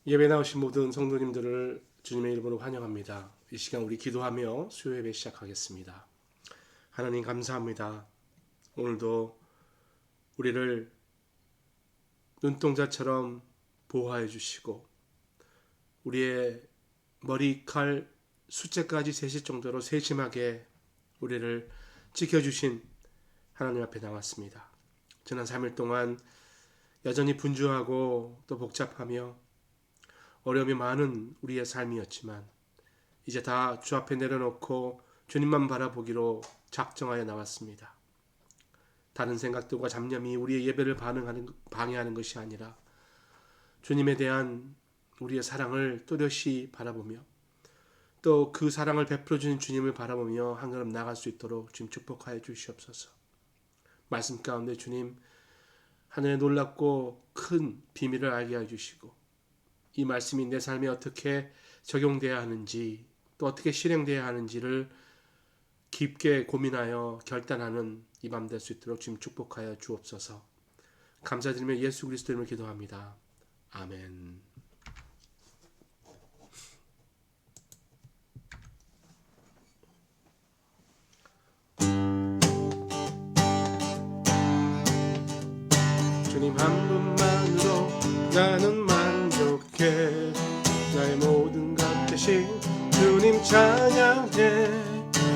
예배 나오신 모든 성도님들을 주님의 이름으로 환영합니다. 이 시간 우리 기도하며 수요 예배 시작하겠습니다. 하나님 감사합니다. 오늘도 우리를 눈동자처럼 보호해 주시고 우리의 머리칼 숫자까지 세실 정도로 세심하게 우리를 지켜주신 하나님 앞에 나왔습니다. 지난 3일 동안 여전히 분주하고 또 복잡하며 어려움이 많은 우리의 삶이었지만 이제 다 주 앞에 내려놓고 주님만 바라보기로 작정하여 나왔습니다. 다른 생각들과 잡념이 우리의 예배를 방해하는 것이 아니라 주님에 대한 우리의 사랑을 또렷이 바라보며 또 그 사랑을 베풀어 주는 주님을 바라보며 한 걸음 나아갈 수 있도록 주님 축복하여 주시옵소서. 말씀 가운데 주님 하늘의 놀랍고 큰 비밀을 알게 해주시고 이 말씀이 내 삶에 어떻게 적용되어야 하는지 또 어떻게 실행되어야 하는지를 깊게 고민하여 결단하는 이 밤 될 수 있도록 주님 축복하여 주옵소서. 감사드리며 예수 그리스도 이름으로 기도합니다. 아멘. 주님 한 분만으로 나는 만족해. 나의 모든 것 대신 주님 찬양해.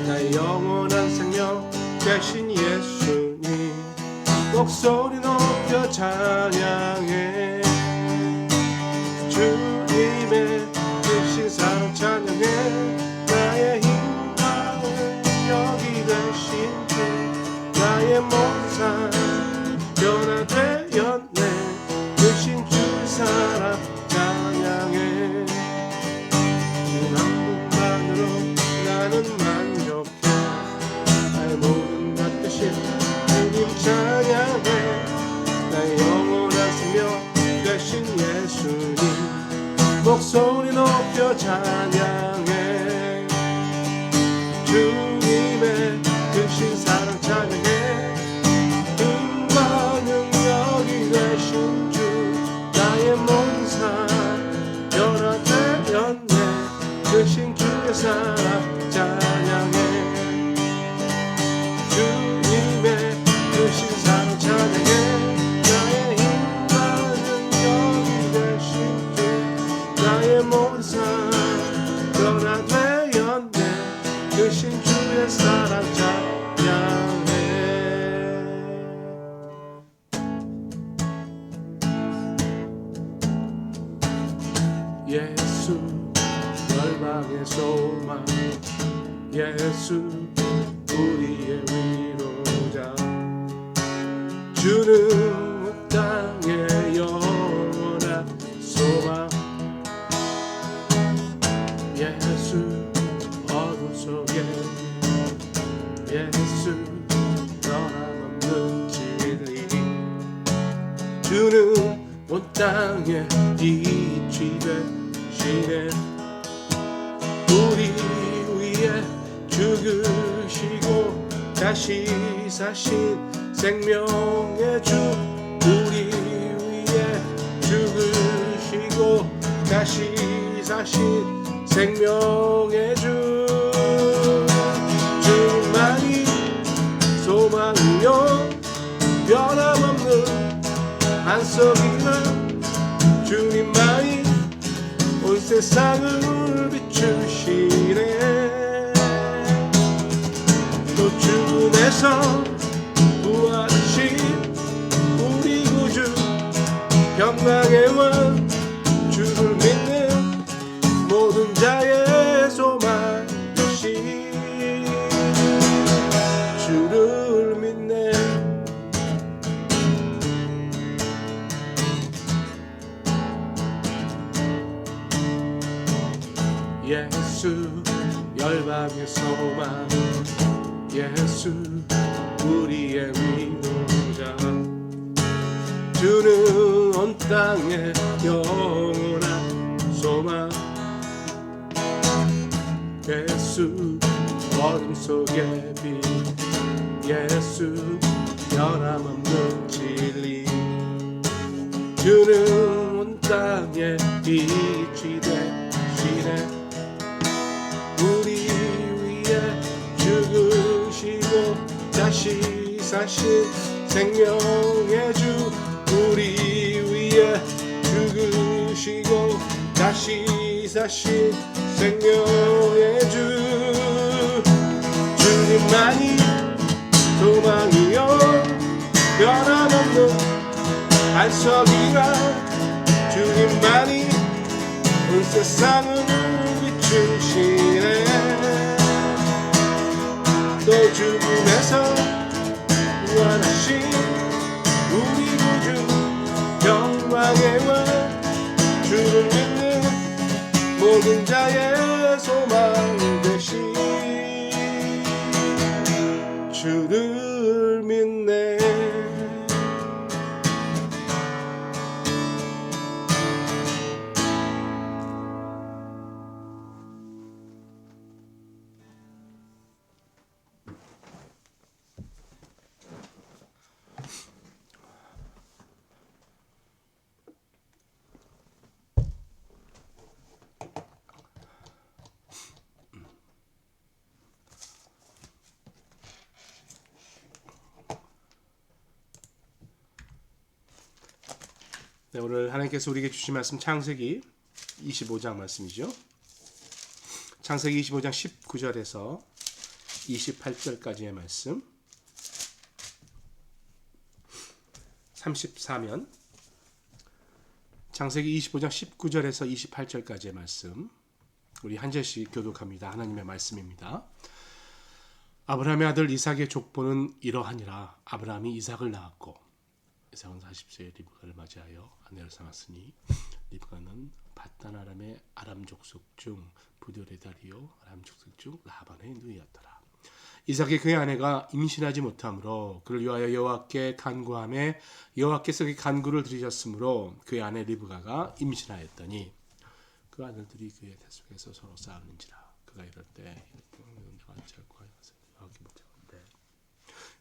나의 영원한 생명 대신 예수님 목소리 높여 찬양해. 주님의 대신 사랑 찬양해. 나의 힘과 여기 되신 주 나의 모산 변화되었네. 대신 주의 사랑 찬양해. 주 한 분만으로 나는 만족해. 나의 모든 것 대신 주님 찬양해. 나의 영원한 생명 대신 예수님 목소리 높여 찬양해. 주님의 크신 사랑 찬양해. 크신 주의 사랑 찬양해. 주님의 크신 사랑 찬양해. 나의 힘과 능력이 되신 주 나의 모든 삶 변화되었네. 크신 주의 사랑 찬양해. 예수 열방의 소망 예수 우리의 위로자. 주는 땅의 영원한 소망. 예수 어둠 속에 예수 변함없는 진리. 주는 온 땅에 빛이 되시네. 우리 위에 죽으시고 다시 사신 생명의 주. 우리 위에 죽으시고 다시 사신 생명의 주. 주님만이 소망이요 변함없는 반석이라. 주님만이 온 세상을 비추시네. 또 주님에서 부활하신 우리 구주 평강의 왕. 주를 믿는 모든 자의 소망 되신 주를 믿네. 예수 열방의 소망 예수 우리의 위로자. 주는 온 땅의 영원한 소망. 예수 어둠 속의 빛 예수 변함없는 진리. 주는 온 세상에 빛이 되시네. 우리 위해 죽으시고 다시 사신 생명의 주, 우리 위해 죽으시고 다시 사신 생명의 주. 주님만이 소망이요 변함없는 반석이라. 주님만이 온 세상을 비추시네. 또 죽음에서 부활하신 우리 구주 영광의 왕, 주를 믿는 모든 자의 소망 되신 주를 믿네. 네, 오늘 하나님께서 우리에게 주신 말씀 창세기 25장 말씀이죠. 창세기 25장 19절에서 28절까지의 말씀, 34면 창세기 25장 19절에서 28절까지의 말씀, 우리 한 절씩 교독합니다. 하나님의 말씀입니다. 아브라함의 아들 이삭의 족보는 이러하니라. 아브라함이 이삭을 낳았고 이삭은 40세에 리브가를 맞이하여 아내를 삼았으니 리브가는 밧단 아람의 아람 족속 중 부들의 다리요 아람 족속 중 라반의 누이였더라. 이삭이 그의 아내가 임신하지 못하므로 그를 위하여 여호와께 간구하매 여호와께서 그 간구를 들으셨으므로 그의 아내 리브가가 임신하였더니 그 아들들이 그의 태 속에서 서로 싸우는지라. 그가 이럴 때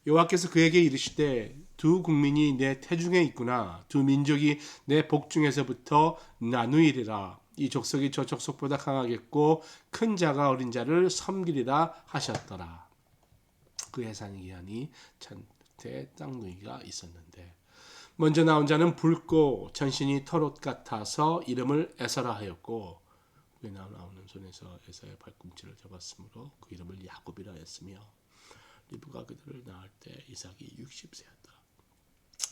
여호와께서 그에게 이르시되 두 국민이 내 태중에 있구나. 두 민족이 내 복중에서부터 나누이리라. 이 족속이 저 족속보다 강하겠고 큰 자가 어린 자를 섬기리라 하셨더라. 그 해산 기한이 천태 쌍둥이가 있었는데 먼저 나온 자는 붉고 전신이 털옷 같아서 이름을 에서라 하였고 후에 나오는 손에서 에서의 발꿈치를 잡았으므로 그 이름을 야곱이라 했으며 리브가 그들을 낳을 때 이삭이 60세였더라.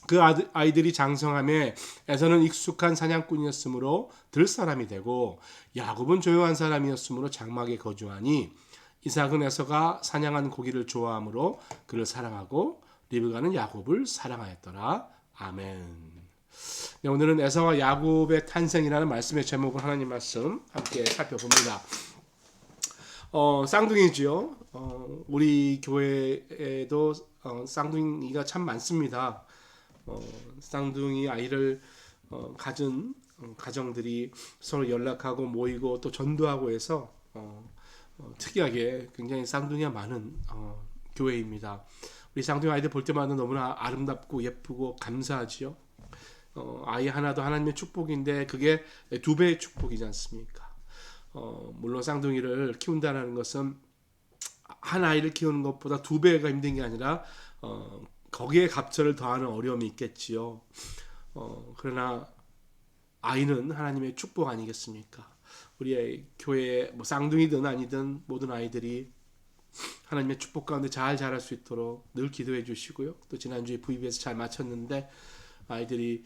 그 아이들이 장성함에 에서는 익숙한 사냥꾼이었으므로 들 사람이 되고 야곱은 조용한 사람이었으므로 장막에 거주하니 이삭은 에서가 사냥한 고기를 좋아하므로 그를 사랑하고 리브가는 야곱을 사랑하였더라. 아멘. 네, 오늘은 에서와 야곱의 탄생이라는 말씀의 제목을 하나님 말씀 함께 살펴봅니다. 쌍둥이지요. 우리 교회에도 쌍둥이가 참 많습니다. 쌍둥이 아이를 가진 가정들이 서로 연락하고 모이고 또 전도하고 해서 특이하게 굉장히 쌍둥이가 많은 교회입니다. 우리 쌍둥이 아이들 볼 때마다 너무나 아름답고 예쁘고 감사하지요. 아이 하나도 하나님의 축복인데 그게 두 배의 축복이지 않습니까? 물론 쌍둥이를 키운다는 것은 한 아이를 키우는 것보다 두 배가 힘든 게 아니라 거기에 갑절을 더하는 어려움이 있겠지요. 그러나 아이는 하나님의 축복 아니겠습니까? 우리 교회에 뭐 쌍둥이든 아니든 모든 아이들이 하나님의 축복 가운데 잘 자랄 수 있도록 늘 기도해 주시고요. 또 지난주에 VBS 잘 마쳤는데 아이들이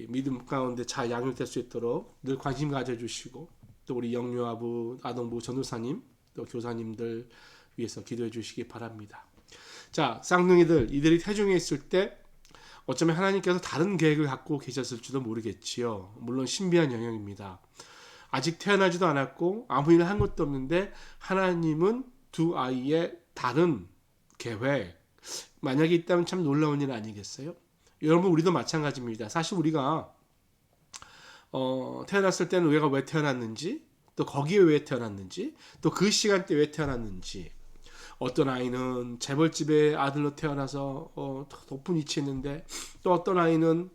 믿음 가운데 잘 양육될 수 있도록 늘 관심 가져주시고 또 우리 영유아부, 아동부 전도사님, 또 교사님들 위해서 기도해 주시기 바랍니다. 자, 쌍둥이들, 이들이 태중에 있을 때 어쩌면 하나님께서 다른 계획을 갖고 계셨을지도 모르겠지요. 물론 신비한 영역입니다. 아직 태어나지도 않았고 아무 일을 한 것도 없는데 하나님은 두 아이의 다른 계획, 만약에 있다면 참 놀라운 일 아니겠어요? 여러분, 우리도 마찬가지입니다. 사실 우리가 태어났을 때는 우리가 왜 태어났는지, 또 거기에 왜 태어났는지, 또 그 시간대 왜 태어났는지, 어떤 아이는 재벌집의 아들로 태어나서 높은 위치에 있는데 또 어떤 아이는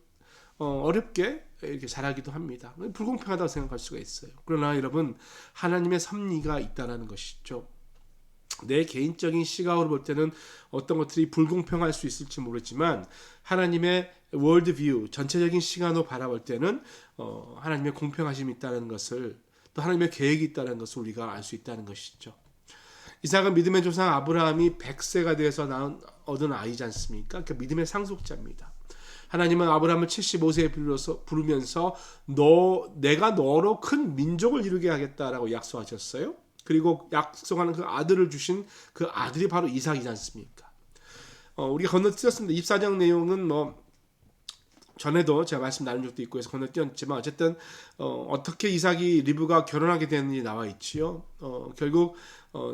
어렵게 이렇게 자라기도 합니다. 불공평하다고 생각할 수가 있어요. 그러나 여러분, 하나님의 섭리가 있다는 것이죠. 내 개인적인 시각으로 볼 때는 어떤 것들이 불공평할 수 있을지 모르지만 하나님의 월드뷰, 전체적인 시간으로 바라볼 때는 하나님의 공평하심이 있다는 것을, 또 하나님의 계획이 있다는 것을 우리가 알 수 있다는 것이죠. 이삭은 믿음의 조상 아브라함이 100세가 되어서 얻은 아이지 않습니까? 그 믿음의 상속자입니다. 하나님은 아브라함을 75세에 부르면서 내가 너로 큰 민족을 이루게 하겠다라고 약속하셨어요. 그리고 약속하는 그 아들을 주신 그 아들이 바로 이삭이지 않습니까? 우리가 건너뛰었습니다. 24장 내용은 전에도 제가 말씀 나눈 적도 있고 해서 건너뛰었지만 어쨌든 어떻게 이삭이 리브가 결혼하게 되는지 나와 있지요. 결국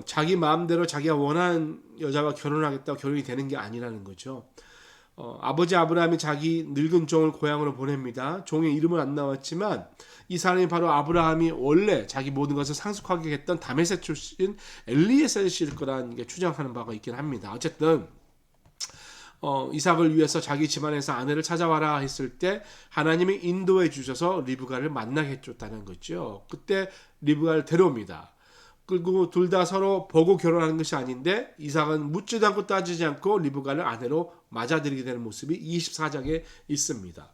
자기 마음대로 자기가 원하는 여자와 결혼하겠다고 결혼이 되는 게 아니라는 거죠. 아버지 아브라함이 자기 늙은 종을 고향으로 보냅니다. 종의 이름은 안 나왔지만 이 사람이 바로 아브라함이 원래 자기 모든 것을 상속하게 했던 다메섹 출신 엘리에셀일 거라는 게 추정하는 바가 있긴 합니다. 어쨌든 이삭을 위해서 자기 집안에서 아내를 찾아와라 했을 때 하나님이 인도해 주셔서 리브가를 만나게 해줬다는 거죠. 그때 리브가를 데려옵니다. 그리고 둘 다 서로 보고 결혼하는 것이 아닌데 이삭은 묻지도 않고 따지지 않고 리브가를 아내로 맞아들이게 되는 모습이 24장에 있습니다.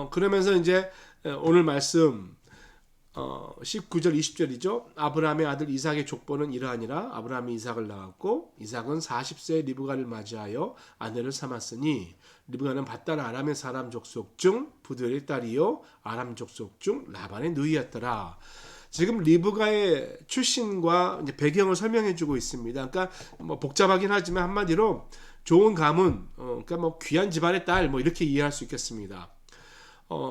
그러면서 이제 오늘 말씀 19절 20절이죠. 아브라함의 아들 이삭의 족보는 이러하니라. 아브라함이 이삭을 낳았고 이삭은 40세에 리브가를 맞이하여 아내를 삼았으니 리브가는 밧달 아람의 사람 족속 중 부두엘의 딸이요 아람 족속 중 라반의 누이였더라. 지금 리브가의 출신과 이제 배경을 설명해주고 있습니다. 그러니까 복잡하긴 하지만 한마디로 좋은 가문, 그러니까 귀한 집안의 딸 이렇게 이해할 수 있겠습니다.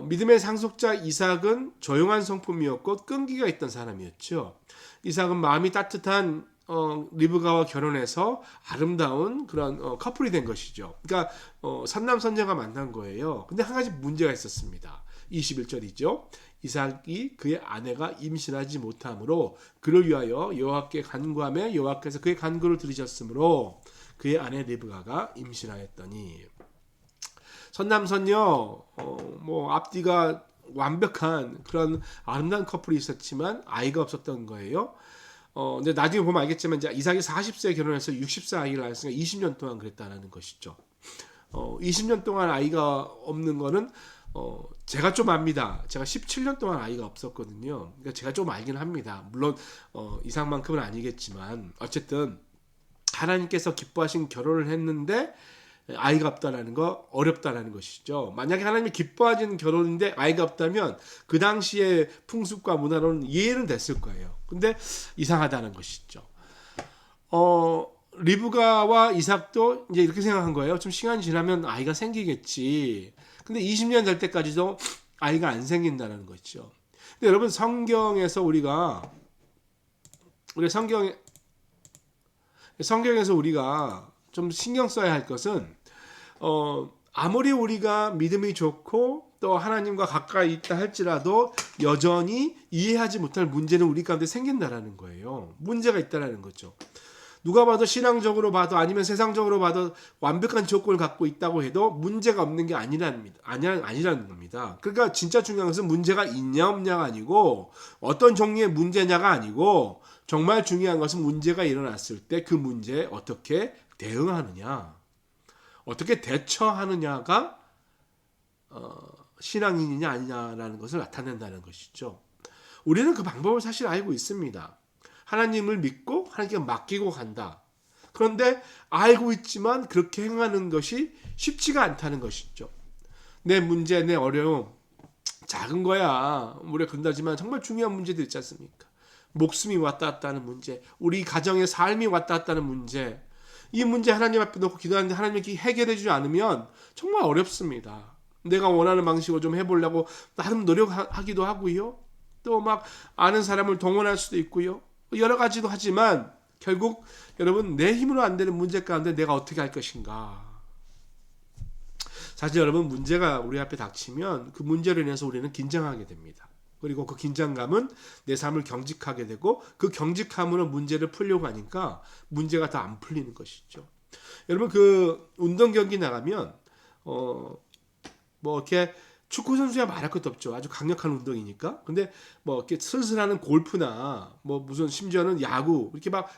믿음의 상속자 이삭은 조용한 성품이었고 끈기가 있던 사람이었죠. 이삭은 마음이 따뜻한 리브가와 결혼해서 아름다운 그런 커플이 된 것이죠. 그러니까 선남선녀가 만난 거예요. 근데 한 가지 문제가 있었습니다. 21절이죠. 이삭이 그의 아내가 임신하지 못하므로 그를 위하여 여호와께 간구하며 여호와께서 그의 간구를 들으셨으므로 그의 아내 리브가가 임신하였더니 선남선녀 앞뒤가 완벽한 그런 아름다운 커플이 있었지만 아이가 없었던 거예요. 근데 나중에 보면 알겠지만 이제 이삭이 40세에 결혼해서 60세 아이를 낳았으니까 20년 동안 그랬다는 것이죠. 20년 동안 아이가 없는 거는 제가 좀 압니다. 제가 17년 동안 아이가 없었거든요. 그러니까 제가 좀 알긴 합니다. 물론 이삭만큼은 아니겠지만 어쨌든 하나님께서 기뻐하신 결혼을 했는데 아이가 없다라는 거 어렵다라는 것이죠. 만약에 하나님이 기뻐하시는 결혼인데 아이가 없다면 그 당시의 풍습과 문화로는 이해는 됐을 거예요. 근데 이상하다는 것이죠. 리브가와 이삭도 이제 이렇게 생각한 거예요. 좀 시간이 지나면 아이가 생기겠지. 근데 20년 될 때까지도 아이가 안 생긴다는 거죠. 근데 여러분 성경에서 우리가 성경에서 우리가 좀 신경 써야 할 것은 아무리 우리가 믿음이 좋고 또 하나님과 가까이 있다 할지라도 여전히 이해하지 못할 문제는 우리 가운데 생긴다라는 거예요. 문제가 있다라는 거죠. 누가 봐도 신앙적으로 봐도 아니면 세상적으로 봐도 완벽한 조건을 갖고 있다고 해도 문제가 없는 게 아니라는 겁니다. 그러니까 진짜 중요한 것은 문제가 있냐 없냐가 아니고 어떤 종류의 문제냐가 아니고 정말 중요한 것은 문제가 일어났을 때 그 문제에 어떻게 대응하느냐, 어떻게 대처하느냐가 신앙인이냐 아니냐라는 것을 나타낸다는 것이죠. 우리는 그 방법을 사실 알고 있습니다. 하나님을 믿고 하나님께 맡기고 간다. 그런데 알고 있지만 그렇게 행하는 것이 쉽지가 않다는 것이죠. 내 문제, 내 어려움 작은 거야. 우리가 그런다지만 정말 중요한 문제도 있지 않습니까? 목숨이 왔다 갔다 하는 문제, 우리 가정의 삶이 왔다 갔다 하는 문제, 이 문제 하나님 앞에 놓고 기도하는데 하나님이 해결해 주지 않으면 정말 어렵습니다. 내가 원하는 방식으로 좀 해보려고 나름 노력하기도 하고요. 또 막 아는 사람을 동원할 수도 있고요. 여러 가지도 하지만 결국 여러분 내 힘으로 안 되는 문제 가운데 내가 어떻게 할 것인가. 사실 여러분 문제가 우리 앞에 닥치면 그 문제로 인해서 우리는 긴장하게 됩니다. 그리고 그 긴장감은 내 삶을 경직하게 되고 그 경직함으로 문제를 풀려고 하니까 문제가 더 안 풀리는 것이죠. 여러분 그 운동 경기 나가면 이렇게 축구 선수야 말할 것도 없죠. 아주 강력한 운동이니까. 근데 뭐 이렇게 슬슬하는 골프나 뭐 무슨 심지어는 야구 이렇게 막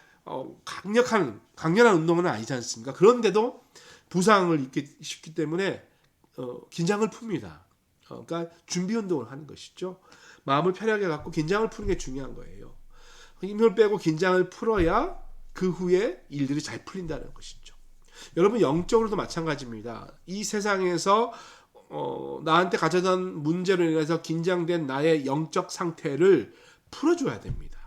강렬한 운동은 아니지 않습니까? 그런데도 부상을 입기 쉽기 때문에 긴장을 풉니다. 그러니까 준비 운동을 하는 것이죠. 마음을 편하게 갖고 긴장을 푸는 게 중요한 거예요. 힘을 빼고 긴장을 풀어야 그 후에 일들이 잘 풀린다는 것이죠. 여러분 영적으로도 마찬가지입니다. 이 세상에서 나한테 가져던 문제로 인해서 긴장된 나의 영적 상태를 풀어줘야 됩니다.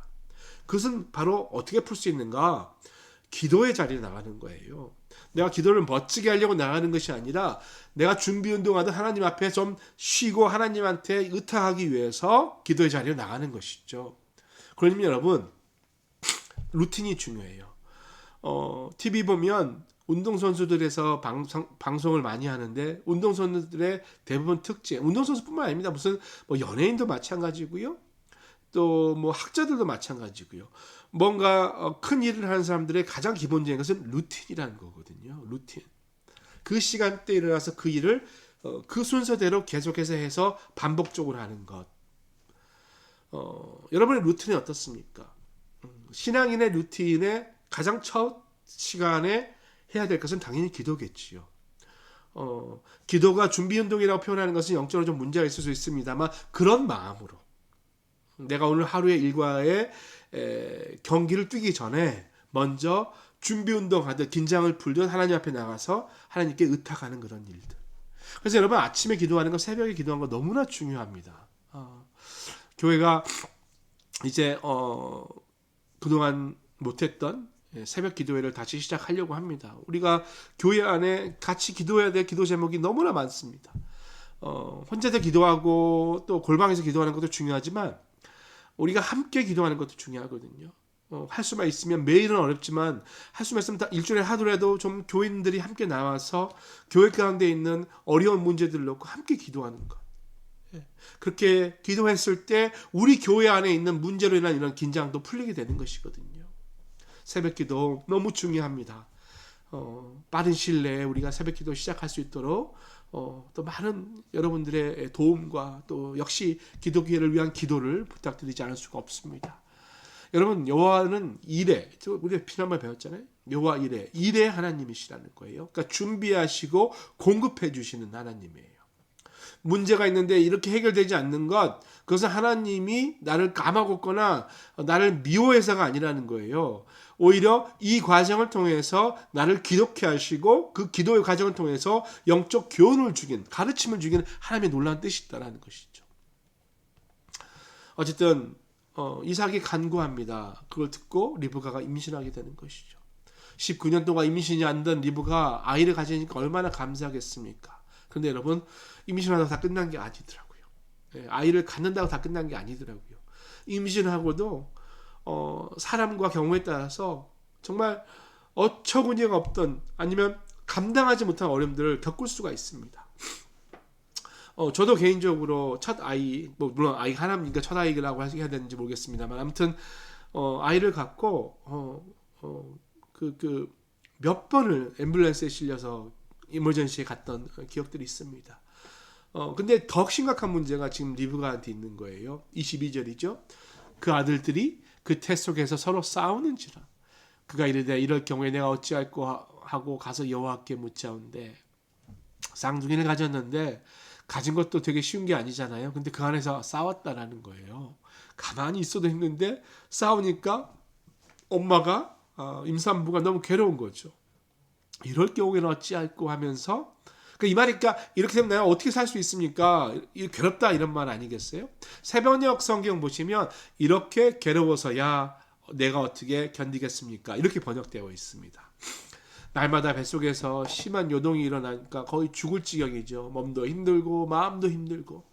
그것은 바로 어떻게 풀 수 있는가? 기도의 자리에 나가는 거예요. 내가 기도를 멋지게 하려고 나가는 것이 아니라 내가 준비 운동하듯 하나님 앞에 좀 쉬고 하나님한테 의탁하기 위해서 기도의 자리에 나가는 것이죠. 그러면 여러분 루틴이 중요해요. TV 보면 운동선수들에서 방송을 많이 하는데 운동선수들의 대부분 특징, 운동선수뿐만 아닙니다. 무슨 뭐 연예인도 마찬가지고요. 또 뭐 학자들도 마찬가지고요. 뭔가 큰 일을 하는 사람들의 가장 기본적인 것은 루틴이라는 거거든요. 루틴. 그 시간대에 일어나서 그 일을 그 순서대로 계속해서 해서 반복적으로 하는 것. 여러분의 루틴이 어떻습니까? 신앙인의 루틴의 가장 첫 시간에 해야 될 것은 당연히 기도겠지요. 기도가 준비 운동이라고 표현하는 것은 영적으로 좀 문제가 있을 수 있습니다만 그런 마음으로 내가 오늘 하루의 일과에 경기를 뛰기 전에 먼저 준비 운동하듯 긴장을 풀듯 하나님 앞에 나가서 하나님께 의탁하는 그런 일들. 그래서 여러분 아침에 기도하는 거, 새벽에 기도하는 거 너무나 중요합니다. 교회가 이제 그동안 못했던 새벽 기도회를 다시 시작하려고 합니다. 우리가 교회 안에 같이 기도해야 될 기도 제목이 너무나 많습니다. 혼자서 기도하고 또 골방에서 기도하는 것도 중요하지만 우리가 함께 기도하는 것도 중요하거든요. 할 수만 있으면 매일은 어렵지만 할 수만 있으면 일주일에 하더라도 좀 교인들이 함께 나와서 교회 가운데 있는 어려운 문제들을 놓고 함께 기도하는 것. 그렇게 기도했을 때 우리 교회 안에 있는 문제로 인한 이런 긴장도 풀리게 되는 것이거든요. 새벽 기도 너무 중요합니다. 빠른 시일 내에 우리가 새벽 기도 시작할 수 있도록 또 많은 여러분들의 도움과 또 역시 기도 기회를 위한 기도를 부탁드리지 않을 수가 없습니다. 여러분 여호와는 일에 우리가 지난번에 배웠잖아요. 여호와 일에 하나님이시라는 거예요. 그러니까 준비하시고 공급해 주시는 하나님이에요. 문제가 있는데 이렇게 해결되지 않는 것, 그것은 하나님이 나를 까먹었거나 나를 미워해서가 아니라는 거예요. 오히려 이 과정을 통해서 나를 기독케 하시고 그 기도의 과정을 통해서 영적 교훈을 주긴, 가르침을 주기는 하나님의 놀라운 뜻이 있다는 것이죠. 어쨌든 이삭이 간구합니다. 그걸 듣고 리브가가 임신하게 되는 것이죠. 19년 동안 임신이 안 된 리브가 아이를 가지니까 얼마나 감사하겠습니까? 그런데 여러분 임신하다고 다 끝난 게 아니더라고요. 아이를 갖는다고 다 끝난 게 아니더라고요. 임신하고도 사람과 경우에 따라서 정말 어처구니가 없던 아니면 감당하지 못한 어려움들을 겪을 수가 있습니다. 저도 개인적으로 첫 아이, 뭐 물론 아이 하나니까 첫 아이라고 해야 되는지 모르겠습니다만 아무튼 아이를 갖고 몇 번을 앰뷸런스에 실려서 이머전시에 갔던 기억들이 있습니다. 근데 더 심각한 문제가 지금 리브가한테 있는 거예요. 22절이죠. 그 아들들이 그 태 속에서 서로 싸우는지라. 그가 이르되 이럴 경우에 내가 어찌할꼬 하고 가서 여호와께 묻자온대. 쌍둥이를 가졌는데 가진 것도 되게 쉬운 게 아니잖아요. 근데 그 안에서 싸웠다라는 거예요. 가만히 있어도 힘든데 싸우니까 엄마가 임산부가 너무 괴로운 거죠. 이럴 경우에는 어찌할꼬 하면서 이 말이니까 이렇게 되면 내가 어떻게 살 수 있습니까? 괴롭다 이런 말 아니겠어요? 새번역 성경 보시면 이렇게 괴로워서야 내가 어떻게 견디겠습니까? 이렇게 번역되어 있습니다. 날마다 뱃속에서 심한 요동이 일어나니까 거의 죽을 지경이죠. 몸도 힘들고 마음도 힘들고.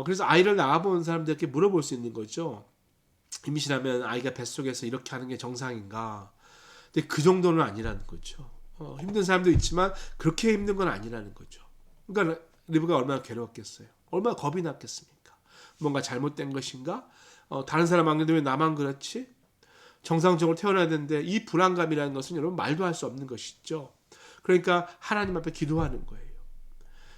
그래서 아이를 낳아본 사람들에게 물어볼 수 있는 거죠. 임신하면 아이가 뱃속에서 이렇게 하는 게 정상인가? 근데 그 정도는 아니라는 거죠. 힘든 사람도 있지만 그렇게 힘든 건 아니라는 거죠. 그러니까 리브가 얼마나 괴로웠겠어요. 얼마나 겁이 났겠습니까? 뭔가 잘못된 것인가? 다른 사람 안 그래도 왜 나만 그렇지? 정상적으로 태어나야 되는데 이 불안감이라는 것은 여러분 말도 할 수 없는 것이죠. 그러니까 하나님 앞에 기도하는 거예요.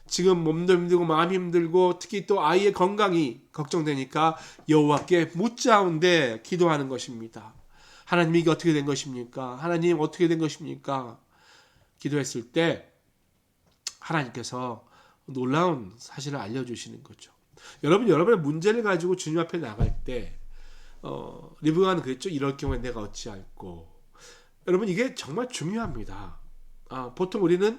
지금 몸도 힘들고 마음 힘들고 특히 또 아이의 건강이 걱정되니까 여호와께 묻자운데 기도하는 것입니다. 하나님 이게 어떻게 된 것입니까? 하나님 어떻게 된 것입니까? 기도했을 때 하나님께서 놀라운 사실을 알려주시는 거죠. 여러분의 문제를 가지고 주님 앞에 나갈 때 리브가는 그랬죠. 이럴 경우에 내가 어찌할꼬. 여러분 이게 정말 중요합니다. 보통 우리는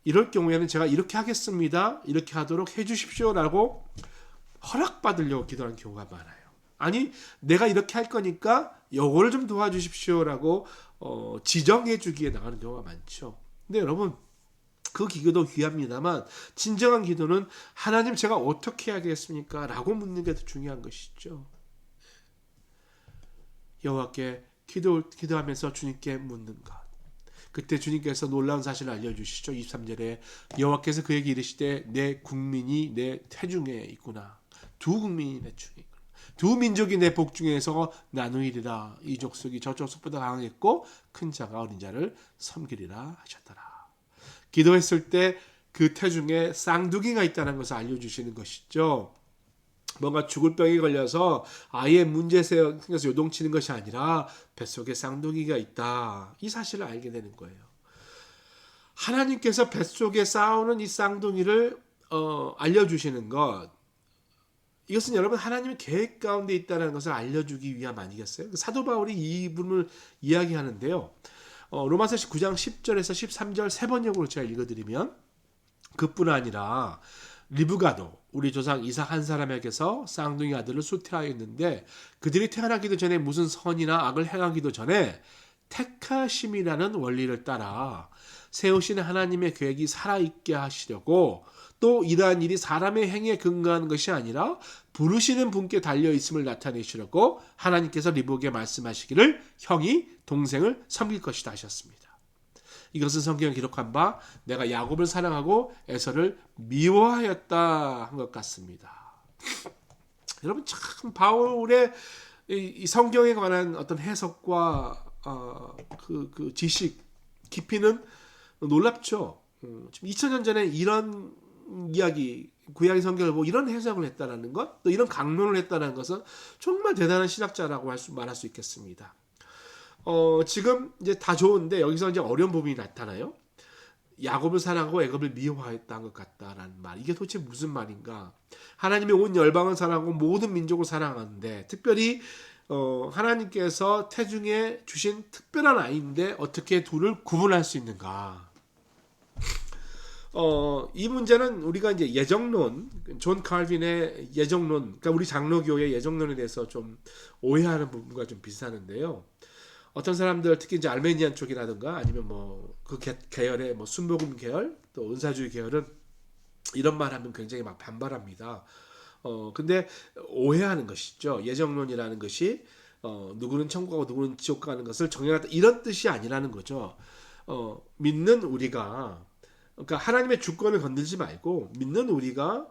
이럴 경우에는 제가 이렇게 하겠습니다. 이렇게 하도록 해주십시오라고 허락받으려고 기도하는 경우가 많아요. 아니 내가 이렇게 할 거니까 요거를 좀 도와주십시오라고 지정해 주기에 나가는 경우가 많죠. 근데 여러분 그 기도도 귀합니다만 진정한 기도는 하나님 제가 어떻게 해야겠습니까? 라고 묻는 게 더 중요한 것이죠. 여호와께 기도하면서 주님께 묻는 것. 그때 주님께서 놀라운 사실을 알려주시죠. 23절에 여호와께서 그에게 이르시되 내 국민이 내 태중에 있구나. 두 국민이 내 중에 있구나. 두 민족이 내 복중에서 나누이리라. 이 족속이 저 족속보다 강하겠고 큰 자가 어린 자를 섬기리라 하셨더라. 기도했을 때 그 태중에 쌍둥이가 있다는 것을 알려주시는 것이죠. 뭔가 죽을 병에 걸려서 아예 문제 생겨서 요동치는 것이 아니라 뱃속에 쌍둥이가 있다. 이 사실을 알게 되는 거예요. 하나님께서 뱃속에 싸우는 이 쌍둥이를 알려주시는 것, 이것은 여러분 하나님의 계획 가운데 있다는 것을 알려주기 위함 아니겠어요? 사도 바울이 이 부분을 이야기하는데요. 로마서 9장 10절에서 13절 세 번역으로 제가 읽어드리면 그뿐 아니라 리브가도 우리 조상 이삭 한 사람에게서 쌍둥이 아들을 수태하였는데 그들이 태어나기도 전에 무슨 선이나 악을 행하기도 전에 택하심이라는 원리를 따라 세우신 하나님의 계획이 살아있게 하시려고 또 이러한 일이 사람의 행위에 근거하는 것이 아니라 부르시는 분께 달려있음을 나타내시려고 하나님께서 리브에게 말씀하시기를 형이 동생을 섬길 것이다 하셨습니다. 이것은 성경에 기록한 바 내가 야곱을 사랑하고 에서를 미워하였다 한 것 같습니다. 여러분 참 바울의 이 성경에 관한 어떤 해석과 그 지식 깊이는 놀랍죠. 지금 2000년 전에 이런 이야기 구약의 성경을 보고 이런 해석을 했다는 것, 또 이런 강론을 했다는 것은 정말 대단한 신학자라고 말할 수 있겠습니다. 지금 이제 다 좋은데 여기서 이제 어려운 부분이 나타나요. 야곱을 사랑하고 애굽을 미워하였다는 것 같다라는 말. 이게 도대체 무슨 말인가? 하나님이 온 열방을 사랑하고 모든 민족을 사랑하는데 특별히 하나님께서 태중에 주신 특별한 아이인데 어떻게 둘을 구분할 수 있는가? 이 문제는 우리가 이제 예정론, 존 칼빈의 예정론, 그러니까 우리 장로교의 예정론에 대해서 좀 오해하는 부분과 좀 비슷하는데요. 어떤 사람들 특히 이제 알메니안 쪽이라든가 아니면 뭐 그 계열의 뭐 순복음 계열 또 은사주의 계열은 이런 말하면 굉장히 막 반발합니다. 근데 오해하는 것이죠. 예정론이라는 것이 누구는 천국 가고 누구는 지옥 가는 것을 정해놨다 이런 뜻이 아니라는 거죠. 믿는 우리가 그러니까 하나님의 주권을 건들지 말고 믿는 우리가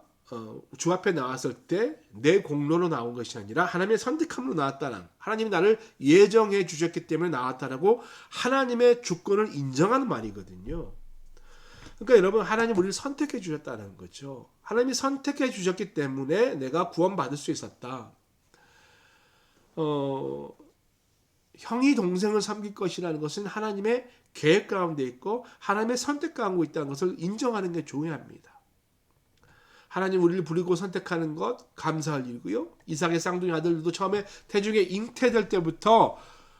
주 앞에 나왔을 때 내 공로로 나온 것이 아니라 하나님의 선택함으로 나왔다는 하나님이 나를 예정해 주셨기 때문에 나왔다라고 하나님의 주권을 인정하는 말이거든요. 그러니까 여러분 하나님 우리를 선택해 주셨다는 거죠. 하나님이 선택해 주셨기 때문에 내가 구원받을 수 있었다. 형이 동생을 섬길 것이라는 것은 하나님의 계획 가운데 있고 하나님의 선택 가운데 있다는 것을 인정하는 게 중요합니다. 하나님 우리를 부르고 선택하는 것 감사할 일이고요. 이삭의 쌍둥이 아들들도 처음에 태중에 잉태될 때부터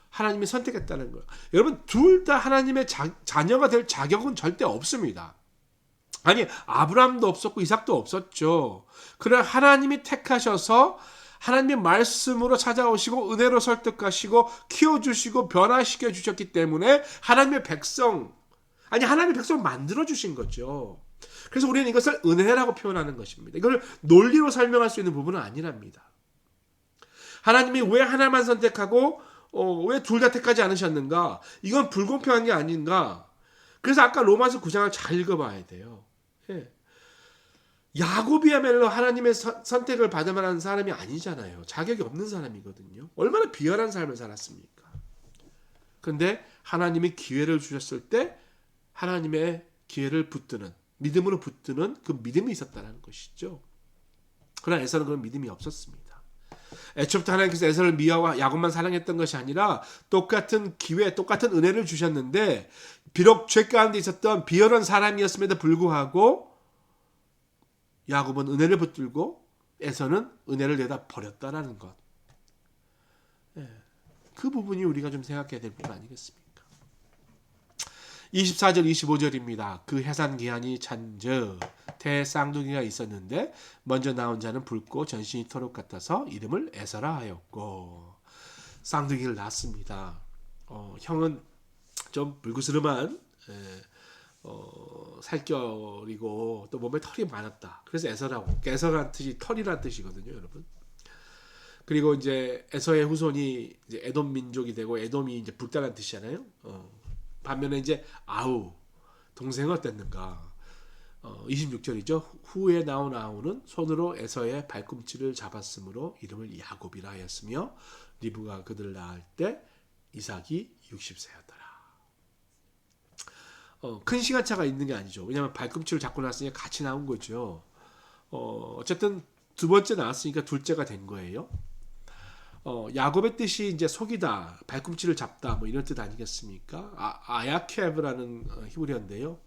하나님이 선택했다는 거예요. 여러분 둘 다 하나님의 자녀가 될 자격은 절대 없습니다. 아니 아브라함도 없었고 이삭도 없었죠. 그러나 하나님이 택하셔서 하나님의 말씀으로 찾아오시고 은혜로 설득하시고 키워주시고 변화시켜 주셨기 때문에 하나님의 백성을 만들어 주신 거죠. 그래서 우리는 이것을 은혜라고 표현하는 것입니다. 이걸 논리로 설명할 수 있는 부분은 아니랍니다. 하나님이 왜 하나만 선택하고 왜 둘 다 택하지 않으셨는가? 이건 불공평한 게 아닌가? 그래서 아까 로마서 9장을 잘 읽어봐야 돼요. 예. 야곱이야말로 하나님의 선택을 받을 만한 사람이 아니잖아요. 자격이 없는 사람이거든요. 얼마나 비열한 삶을 살았습니까? 그런데 하나님이 기회를 주셨을 때 하나님의 기회를 붙드는 믿음으로 붙드는 그 믿음이 있었다는 것이죠. 그러나 에서는 그런 믿음이 없었습니다. 애초부터 하나님께서 에서를 미워하고 야곱만 사랑했던 것이 아니라 똑같은 기회, 똑같은 은혜를 주셨는데 비록 죄 가운데 있었던 비열한 사람이었음에도 불구하고 야곱은 은혜를 붙들고 에서는 은혜를 내다 버렸다라는 것. 그 부분이 우리가 좀 생각해야 될 부분 아니겠습니까? 24절 25절입니다. 그 해산 기한이 찬즉 태쌍둥이가 있었는데 먼저 나온 자는 붉고 전신이 토록 같아서 이름을 에서라 하였고, 쌍둥이를 낳았습니다. 형은 좀 불구스름한 살결이고 또 몸에 털이 많았다. 그래서 에서라고. 에서라는 뜻이 털이라는 뜻이거든요, 여러분. 그리고 이제 에서의 후손이 이제 에돔 민족이 되고, 에돔이 이제 불다라는 뜻이잖아요. 반면에 이제 아우 동생은 어땠는가? 26절이죠. 후에 나온 아우는 손으로 에서의 발꿈치를 잡았으므로 이름을 야곱이라 하였으며 리브가 그들을 낳을 때 이삭이 60세였더라. 큰 시간차가 있는 게 아니죠. 왜냐하면 발꿈치를 잡고 났으니까 같이 나온 거죠. 어쨌든 두 번째 나왔으니까 둘째가 된 거예요. 야곱의 뜻이 이제 속이다, 발꿈치를 잡다, 뭐 이런 뜻 아니겠습니까? 아야케브라는 히브리어인데요.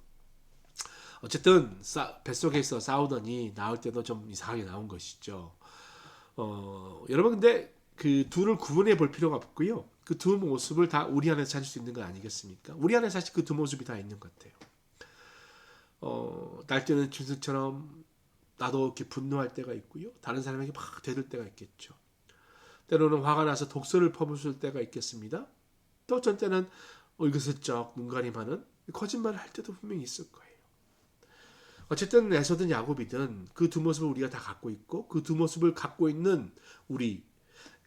어쨌든 뱃속에서 싸우더니 나올 때도 좀 이상하게 나온 것이죠. 여러분 근데 그 둘을 구분해 볼 필요가 없고요. 그 두 모습을 다 우리 안에서 찾을 수 있는 거 아니겠습니까? 우리 안에 사실 그 두 모습이 다 있는 것 같아요. 날뛰는 준수처럼 나도 이렇게 분노할 때가 있고요. 다른 사람에게 막 대들 때가 있겠죠. 때로는 화가 나서 독설을 퍼붓을 때가 있겠습니다. 또 어떤 때는 얼그슬쩍 눈가림하는 거짓말을 할 때도 분명히 있을 거예요. 어쨌든 에서든 야곱이든 그 두 모습을 우리가 다 갖고 있고, 그 두 모습을 갖고 있는 우리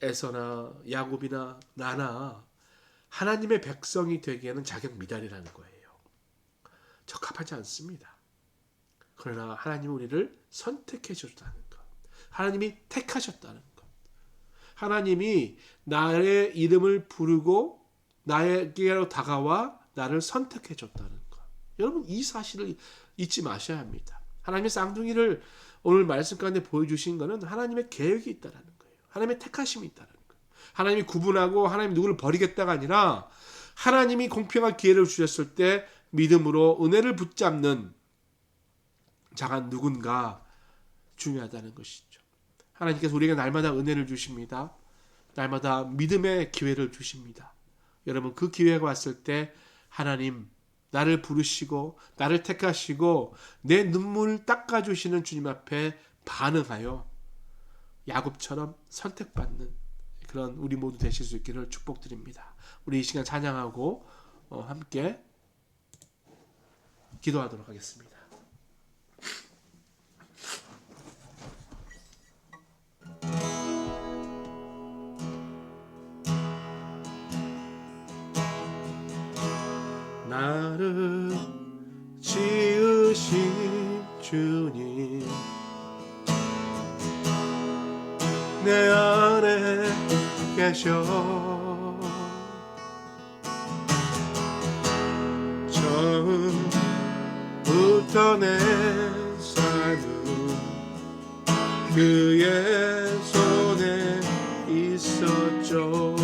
에서나 야곱이나 나나 하나님의 백성이 되기에는 자격 미달이라는 거예요. 적합하지 않습니다. 그러나 하나님은 우리를 선택해 주셨다는 것, 하나님이 택하셨다는 것, 하나님이 나의 이름을 부르고 나에게로 다가와 나를 선택해 줬다는 것. 여러분 이 사실을 잊지 마셔야 합니다. 하나님의 쌍둥이를 오늘 말씀 가운데 보여주신 것은 하나님의 계획이 있다는 거예요. 하나님의 택하심이 있다는 거예요. 하나님이 구분하고 하나님이 누구를 버리겠다가 아니라 하나님이 공평한 기회를 주셨을 때 믿음으로 은혜를 붙잡는 자가 누군가 중요하다는 것이죠. 하나님께서 우리에게 날마다 은혜를 주십니다. 날마다 믿음의 기회를 주십니다. 여러분 그 기회가 왔을 때 하나님 나를 부르시고 나를 택하시고 내 눈물을 닦아주시는 주님 앞에 반응하여 야곱처럼 선택받는 그런 우리 모두 되실 수 있기를 축복드립니다. 우리 이 시간 찬양하고 함께 기도하도록 하겠습니다. 나를 지으신 주님, 내 안에 계셔 처음부터 내 삶은 그의 손에 있었죠.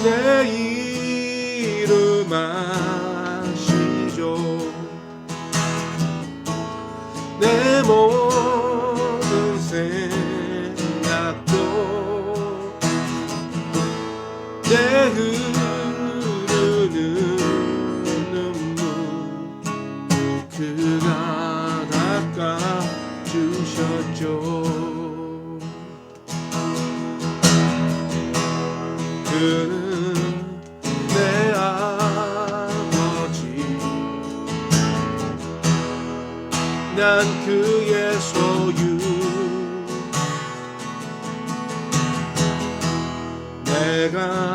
내 이름 아시죠. 내 모든 생각도 내 흐르는 눈물 그가 닦아주셨죠. 그는 내 아버지, 난 그의 소유. 내가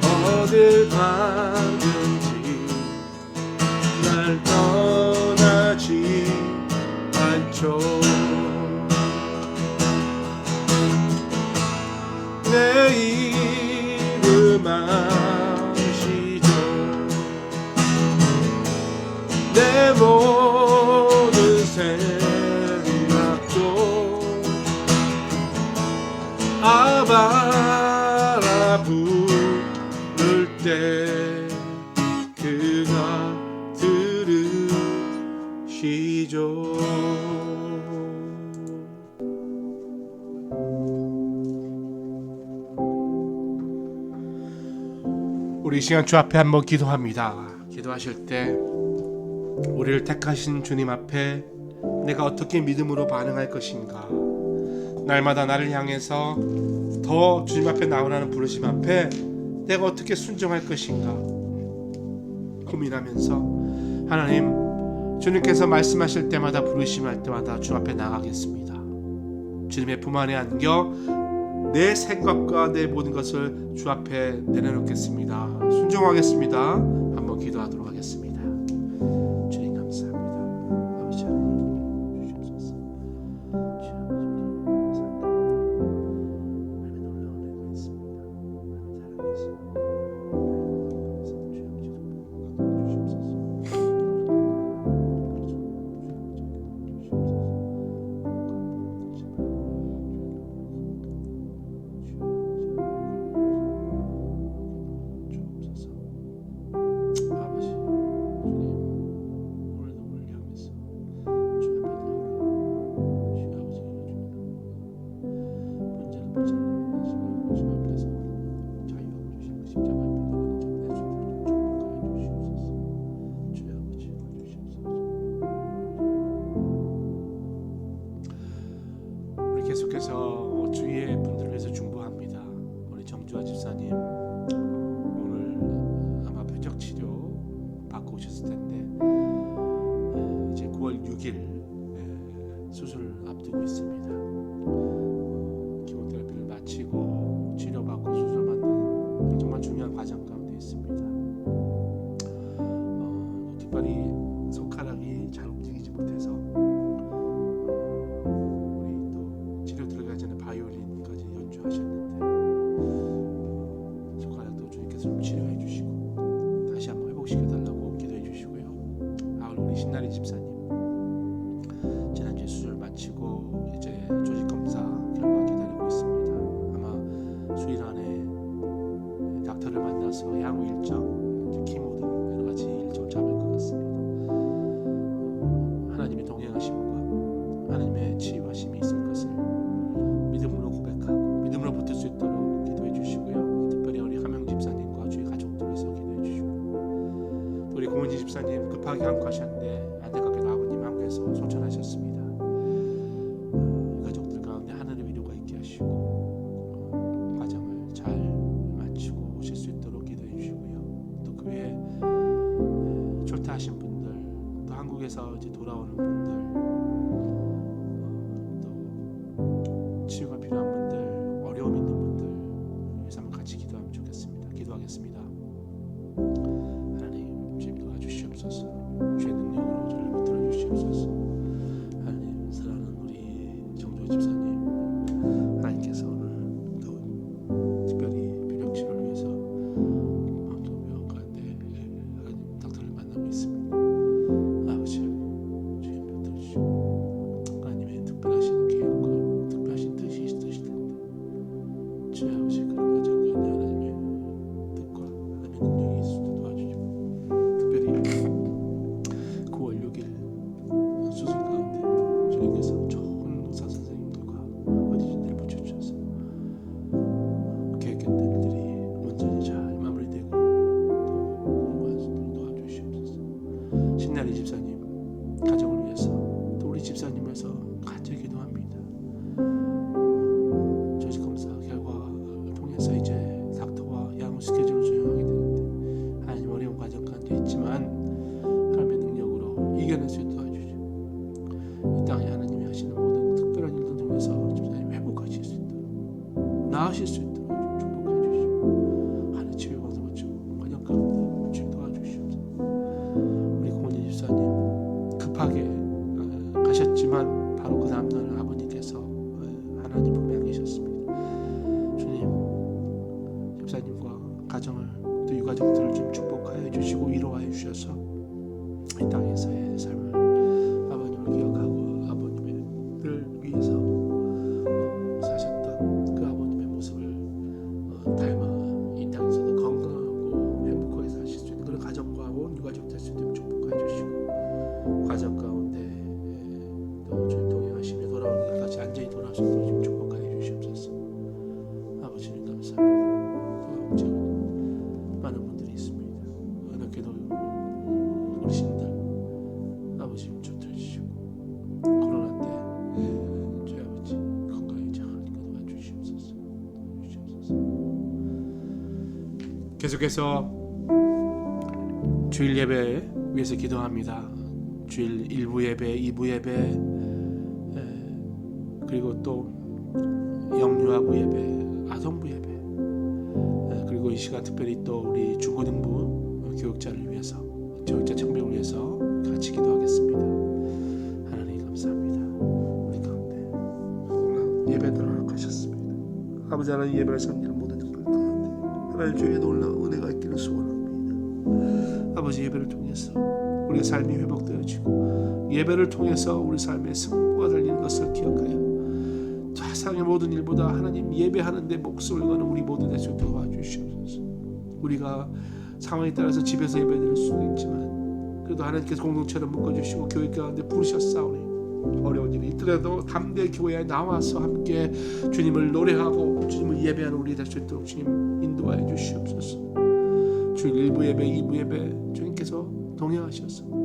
어딜 가든지 날 떠나지 않죠. 내 이름 아시죠. 아바라 부를 때 그가 들으시죠. 우리 이 시간 주 앞에 한번 기도합니다. 기도하실 때 우리를 택하신 주님 앞에 내가 어떻게 믿음으로 반응할 것인가, 날마다 나를 향해서 더 주님 앞에 나오라는 부르심 앞에 내가 어떻게 순종할 것인가 고민하면서 하나님, 주님께서 말씀하실 때마다 부르심할 때마다 주 앞에 나가겠습니다. 주님의 품 안에 안겨 내 생각과 내 모든 것을 주 앞에 내려놓겠습니다. 순종하겠습니다. 한번 기도하도록 하겠습니다. 주님 감사합니다. 아버지 하나님 주시옵소서. 주여 하나님 놀라운 은혜가 있습니다. 하나님 사랑이 계속해서 주위의 분들을 위해서 중보합니다. 우리 정주아 집사님 오늘 아마 표적 치료 받고 오셨을 텐데 이제 9월 6일 수술 앞두고 있습니다. 키모테라피를 마치고 치료받고 수술받는 정말 중요한 과정 가운데 있습니다. 특별히 손가락이 잘 움직이지 못해서 바이올린까지 연주하셨는데 손가락도 주님께서 좀 치료해 주시고 다시 한번 회복시켜 달라고 기도해 주시고요. 우리 신나리 집사님 지난주에 수술 마치고 이제 조직 검사 결과 기다리고 있습니다. 아마 수일 안에 닥터를 만나서 향후 일정, 키모 등 여러 가지 일정을 잡을 것 같습니다. 하나님의 동행하심과 하나님의 치유하심이 있을 것을 믿음으로 고백하고 믿음으로 붙을 수 있도록 기도해 주시고요. 특별히 우리 하명 집사님과 주의 가족들에서 기도해 주시고, 우리 고은지 집사님 급하게 한국하셨는데 안타깝게도 아버님 한국에서 소천하셨습니다. 이 가족들 가운데 하늘의 위로가 있게 하시고 과정을 잘 마치고 오실 수 있도록 기도해 주시고요. 또 그 외에 출타하신 분들, 또 한국에서 이제 돌아오는 분들, 치유가 필요한 분들, 어려움 있는 분들 위해서 한번 같이 기도하면 좋겠습니다. 기도하겠습니다. 하나님, 주님 도와주시옵소서. 주의 능력으로 저를 붙들어 주시옵소서. 하나님, 사랑하는 우리 정조 집사님, 하나님께서 오늘 또 특별히 비명 치료를 위해서 또 병원 가는데 하나님 닥터를 만나고 있습니다. 아버지, 주님 붙들어 주시고 하나님의 특별하신 계획과 특별하신 뜻이 있으실 텐데 주의 아버지 그런 과정 가운데 하나님의 뜻과 하나님의 능력이 있을 때 도와주시고, 특별히 9월 6일 수술 가운데 주님께서 좋은 의사 선생님들과 의료진들을 붙여주셔서 계획했던 일들이 온전히 잘 마무리되고 또 도와주시옵소서. 신나리 집사님 가정을 위해서, 또 우리 집사님을 위해서 같이 기도합니다. 조직 검사 결과를 통해서 이제 닥터와 향후 스케줄을 조정하게 되는데 하나님 어려운 과정 가운데 있지만 하나님의 능력으로 이겨낼 수 있도록 도와주시고, 이 땅에 하나님이 하시는 모든 특별한 일들 통해서 집사님 회복하실 수 있도록, 나으실 수 있도록 축복해 주시고, 하나님 치유 받아 주시고 과정 가운데 주님 도와주시옵소서. 우리 고은희 집사님 급하게 가셨지만 바로 그 다음날 아버님께서 하나님 품에 안기셨습니다. 주님, 집사님과 가정을 또 유가족들을 좀 축복하여 주시고 위로하여 주셔서 이 땅에서의 삶을 아버님을 기억하고 아버님을 위해서 사셨던 그 아버님 계속해서 주일 예배 위해서 기도합니다. 주일 1부 예배, 2부 예배, 그리고 또 영유아부 예배, 아동부 예배, 그리고 이 시간 특별히 또 우리 중고등부 교육자를 위해서, 교육자 청백을 위해서 같이 기도하겠습니다. 하나님 감사합니다. 우리 가운데 예배를 허락하셨습니다. 아버지 하나님, 예배를 섬기는 모든 분들 가운데 하나님 주의 놀라운 은혜가 있기를 소원합니다. 아버지, 예배를 통해서 우리의 삶이 회복되어지고 예배를 통해서 우리 삶의 승부가 달리는 것을 기억하여 세상의 모든 일보다 하나님 예배하는 데 목숨을 거는 우리 모두 되시고 도와주시옵소서. 우리가 상황에 따라서 집에서 예배드릴 수도 있지만 그래도 하나님께서 공동체를 묶어주시고 교회 가운데 부르셨사오니 어려운 일이 있더라도 담대히 교회에 나와서 함께 주님을 노래하고 주님을 예배하는 우리 될 수 있도록 주님 인도하여 주시옵소서. 주일 1부 예배, 2부 예배 주님께서 동행하셔서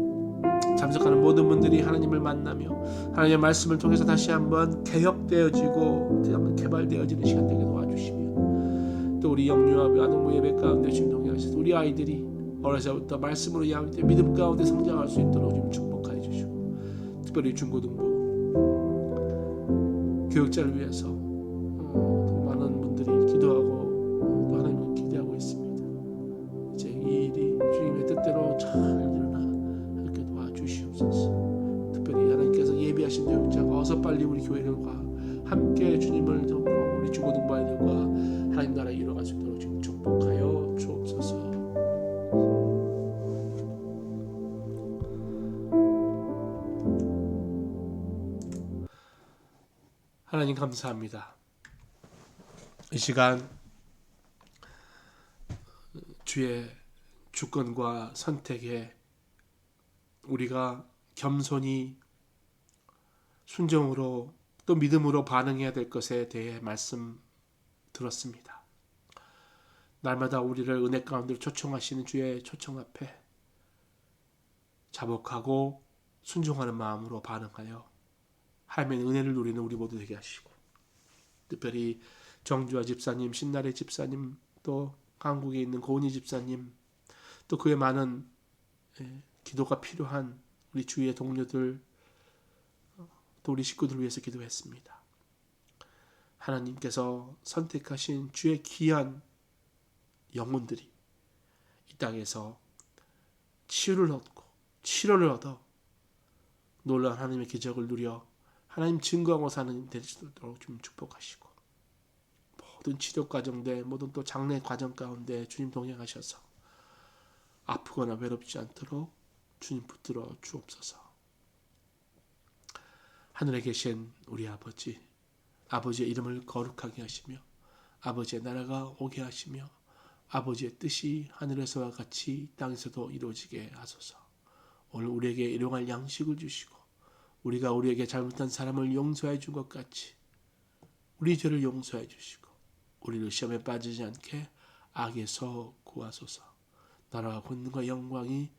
참석하는 모든 분들이 하나님을 만나며 하나님의 말씀을 통해서 다시 한번 개혁되어지고 한번 개발되어지는 시간 되게 도와주시며, 또 우리 영유아부 아동부 예배 가운데 주님 동행하셔서 우리 아이들이 어려서부터 말씀으로 양육돼 믿음 가운데 성장할 수 있도록 좀 축복하여 주시고, 특별히 중고등부 교육자를 위해서 또 많은 분들이 기도하고 또 하나님을 기대하고 있습니다. 이제 이 일이 주님의 뜻대로 잘 일어나 함께 도와주시옵소서. 특별히 하나님께서 예비하신 교육자가 어서 빨리 우리 교회들과 함께 주님을 돕고 우리 중고등부 아이들과 하나님 나라 이루어갈 수 있도록 주님 축복하여 주옵소서. 하나님 감사합니다. 이 시간 주의 주권과 선택에 우리가 겸손히 순종으로 또 믿음으로 반응해야 될 것에 대해 말씀 들었습니다. 날마다 우리를 은혜 가운데 초청하시는 주의 초청 앞에 자복하고 순종하는 마음으로 반응하여 하나님의 은혜를 누리는 우리 모두 되게 하시고, 특별히 정주아 집사님, 신나래 집사님, 또 한국에 있는 고은희 집사님, 또 그의 많은 기도가 필요한 우리 주위의 동료들, 또 우리 식구들 위해서 기도했습니다. 하나님께서 선택하신 주의 귀한 영혼들이 이 땅에서 치유를 얻고 치료를 얻어 놀라운 하나님의 기적을 누려 하나님 증거하고 사는 될 수 있도록 좀 축복하시고, 모든 치료 과정대 모든 또 장래 과정 가운데 주님 동행하셔서 아프거나 외롭지 않도록 주님 붙들어 주옵소서. 하늘에 계신 우리 아버지, 아버지의 이름을 거룩하게 하시며 아버지의 나라가 오게 하시며 아버지의 뜻이 하늘에서와 같이 땅에서도 이루어지게 하소서. 오늘 우리에게 일용할 양식을 주시고 우리가 우리에게 잘못한 사람을 용서해 준 것 같이 우리 죄를 용서해 주시고 우리를 시험에 빠지지 않게 악에서 구하소서. 나라와 권능과 영광이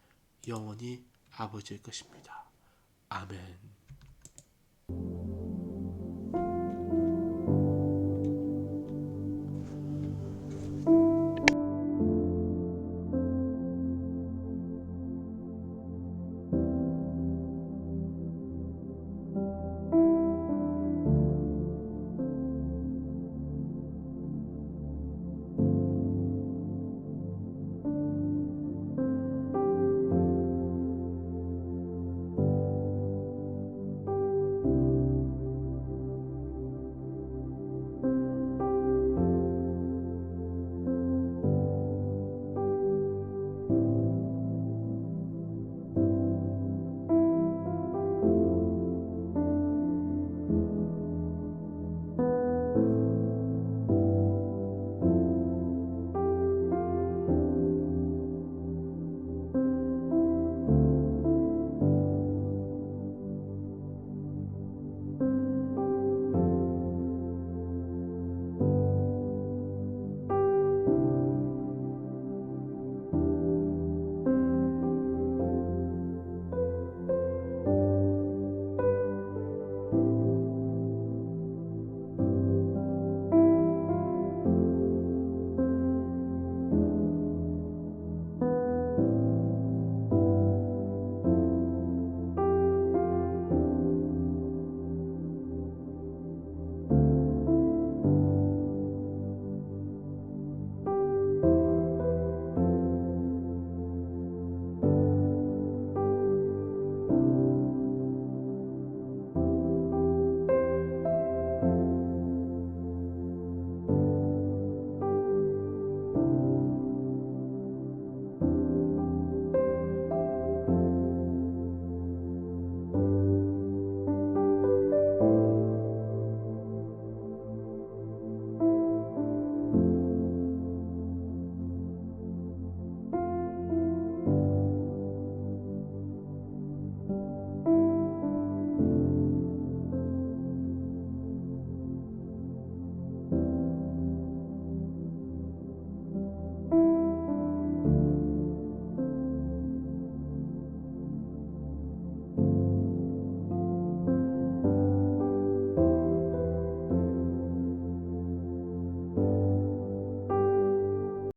영원히 아버지의 것입니다. 아멘.